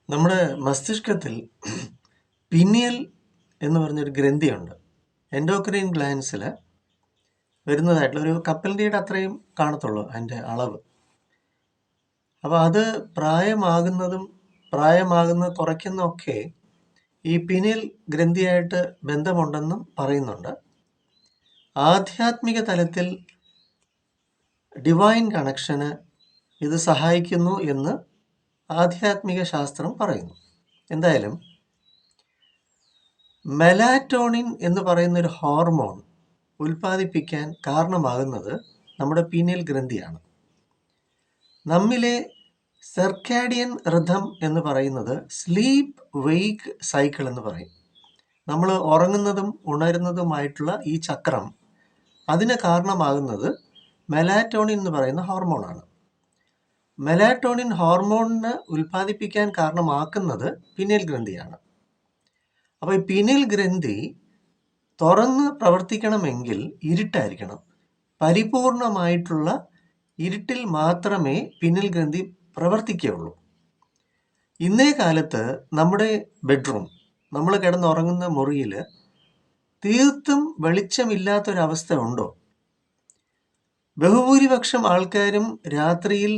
നമ്മുടെ മസ്തിഷ്കത്തിൽ പിനിയൽ എന്ന് പറഞ്ഞൊരു ഗ്രന്ഥിയുണ്ട്. എൻഡോക്രൈൻ ഗ്ലാൻസിൽ വരുന്നതായിട്ടുള്ള ഒരു കപ്പലിൻ്റെ അത്രയും കാണത്തുള്ളൂ അതിൻ്റെ അളവ്. അപ്പോൾ അത് പ്രായമാകുന്നത് കുറയ്ക്കുന്നതൊക്കെ ഈ പിനിയൽ ഗ്രന്ഥിയായിട്ട് ബന്ധമുണ്ടെന്നും പറയുന്നുണ്ട്. ആധ്യാത്മിക തലത്തിൽ ഡിവൈൻ കണക്ഷന് ഇത് സഹായിക്കുന്നു എന്ന് ആധ്യാത്മിക ശാസ്ത്രം പറയുന്നു. എന്തായാലും മെലാറ്റോണിൻ എന്ന് പറയുന്ന ഒരു ഹോർമോൺ ഉൽപ്പാദിപ്പിക്കാൻ കാരണമാകുന്നത് നമ്മുടെ പീനിയൽ ഗ്രന്ഥിയാണ്. നമ്മിലെ സെർക്കാഡിയൻ റിഥം എന്ന് പറയുന്നത് സ്ലീപ്പ് വെയ്ക്ക് സൈക്കിൾ എന്ന് പറയും. നമ്മൾ ഉറങ്ങുന്നതും ഉണരുന്നതുമായിട്ടുള്ള ഈ ചക്രം, അതിന് കാരണമാകുന്നത് മെലാറ്റോണിൻ എന്ന് പറയുന്ന ഹോർമോണാണ്. മെലാറ്റോണിൻ ഹോർമോണിന് ഉൽപ്പാദിപ്പിക്കാൻ കാരണമാക്കുന്നത് പീനിയൽ ഗ്രന്ഥിയാണ്. അപ്പോൾ ഈ പീനിയൽ ഗ്രന്ഥി തുറന്ന് പ്രവർത്തിക്കണമെങ്കിൽ ഇരുട്ടായിരിക്കണം. പരിപൂർണമായിട്ടുള്ള ഇരുട്ടിൽ മാത്രമേ പീനിയൽ ഗ്രന്ഥി പ്രവർത്തിക്കുകയുള്ളൂ. ഇന്നേ കാലത്ത് നമ്മുടെ ബെഡ്റൂം, നമ്മൾ കിടന്നുറങ്ങുന്ന മുറിയിൽ തീർത്തും വെളിച്ചമില്ലാത്തൊരവസ്ഥ ഉണ്ടോ? ബഹുഭൂരിപക്ഷം ആൾക്കാരും രാത്രിയിൽ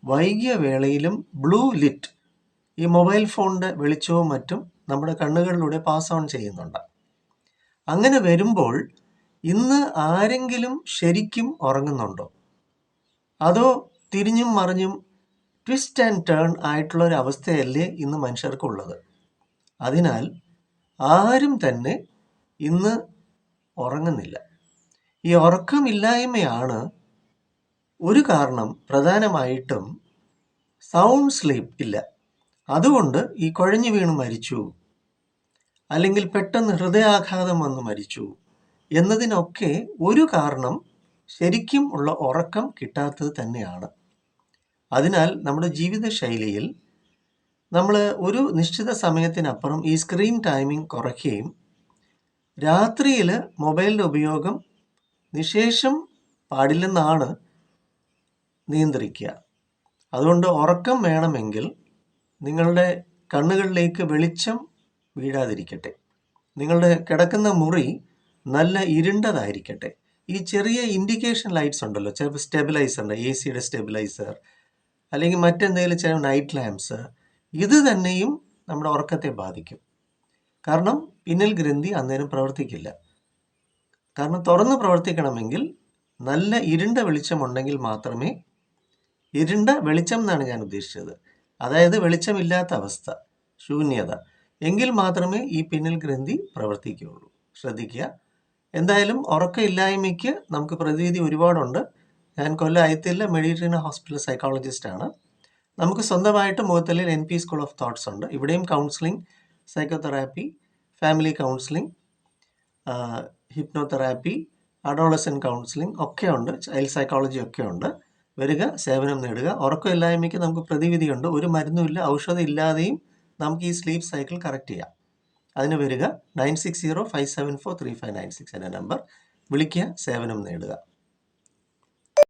വൈകിയ വേളയിലും ബ്ലൂ ലിറ്റ്, ഈ മൊബൈൽ ഫോണിൻ്റെ വെളിച്ചവും മറ്റും നമ്മുടെ കണ്ണുകളിലൂടെ പാസ് ഓൺ ചെയ്യുന്നുണ്ട്. അങ്ങനെ വരുമ്പോൾ ഇന്ന് ആരെങ്കിലും ശരിക്കും ഉറങ്ങുന്നുണ്ടോ? അതോ തിരിഞ്ഞും മറിഞ്ഞും ട്വിസ്റ്റ് ആൻഡ് ടേൺ ആയിട്ടുള്ള ഒരു അവസ്ഥയല്ലേ ഇന്ന് മനുഷ്യർക്കുള്ളത്? അതിനാൽ ആരും തന്നെ ഇന്ന് ഉറങ്ങുന്നില്ല. ഈ ഉറക്കമില്ലായ്മയാണ് ഒരു കാരണം. പ്രധാനമായിട്ടും സൗണ്ട് സ്ലീപ്പ് ഇല്ല. അതുകൊണ്ട് ഈ കുഴഞ്ഞു വീണ് മരിച്ചു, അല്ലെങ്കിൽ പെട്ടെന്ന് ഹൃദയാഘാതം വന്ന് മരിച്ചു എന്നതിനൊക്കെ ഒരു കാരണം ശരിക്കും ഉള്ള ഉറക്കം കിട്ടാത്തത് തന്നെയാണ്. അതിനാൽ നമ്മുടെ ജീവിതശൈലിയിൽ നമ്മൾ ഒരു നിശ്ചിത സമയത്തിനപ്പുറം ഈ സ്ക്രീൻ ടൈമിംഗ് കുറയ്ക്കുകയും രാത്രിയിൽ മൊബൈലിൻ്റെ ഉപയോഗം നിശേഷം പാടില്ലെന്നാണ് നിയന്ത്രിക്കുക. അതുകൊണ്ട് ഉറക്കം വേണമെങ്കിൽ നിങ്ങളുടെ കണ്ണുകളിലേക്ക് വെളിച്ചം വീഴാതിരിക്കട്ടെ. നിങ്ങളുടെ കിടക്കുന്ന മുറി നല്ല ഇരുണ്ടതായിരിക്കട്ടെ. ഈ ചെറിയ ഇൻഡിക്കേഷൻ ലൈറ്റ്സ് ഉണ്ടല്ലോ, ചിലപ്പോൾ സ്റ്റെബിലൈസർ ഉണ്ട്, എ സിയുടെ സ്റ്റെബിലൈസർ, അല്ലെങ്കിൽ മറ്റെന്തെങ്കിലും ചില നൈറ്റ് ലാംപ്സ്, ഇത് തന്നെയും നമ്മുടെ ഉറക്കത്തെ ബാധിക്കും. കാരണം പിന്നിൽ ഗ്രന്ഥി അന്നേരം പ്രവർത്തിക്കില്ല. കാരണം തുറന്ന് പ്രവർത്തിക്കണമെങ്കിൽ നല്ല ഇരുണ്ട വെളിച്ചമുണ്ടെങ്കിൽ മാത്രമേ, ഇരുണ്ട വെളിച്ചം എന്നാണ് ഞാൻ ഉദ്ദേശിച്ചത്, അതായത് വെളിച്ചമില്ലാത്ത അവസ്ഥ, ശൂന്യത, എങ്കിൽ മാത്രമേ ഈ പിന്നിൽ ഗ്രന്ഥി പ്രവർത്തിക്കുകയുള്ളൂ. ശ്രദ്ധിക്കുക. എന്തായാലും ഉറക്കമില്ലായ്മയ്ക്ക് നമുക്ക് പ്രതിവിധി ഒരുപാടുണ്ട്. ഞാൻ കൊല്ലം ഐത്തിയിലെ മെഡിറ്ററേനിയൻ ഹോസ്പിറ്റൽ സൈക്കോളജിസ്റ്റാണ്. നമുക്ക് സ്വന്തമായിട്ട് മുഖത്തലയിൽ NP സ്കൂൾ ഓഫ് തോട്ട്സ് ഉണ്ട്. ഇവിടെയും counselling, psychotherapy, family counselling, hypnotherapy, adolescent counselling ഒക്കെ ഉണ്ട്, ചൈൽഡ് സൈക്കോളജി ഒക്കെ ഉണ്ട്. വരിക, സേവനം നേടുക. ഉറക്കമില്ലായ്മയ്ക്ക് നമുക്ക് പ്രതിവിധിയുണ്ട്. ഒരു മരുന്നുമില്ല, ഔഷധം ഇല്ലാതെയും നമുക്ക് ഈ സ്ലീപ്പ് സൈക്കിൾ കറക്റ്റ് ചെയ്യാം. അതിന് വരിക, 9605743596 എന്ന നമ്പർ വിളിക്കുക, സേവനം നേടുക.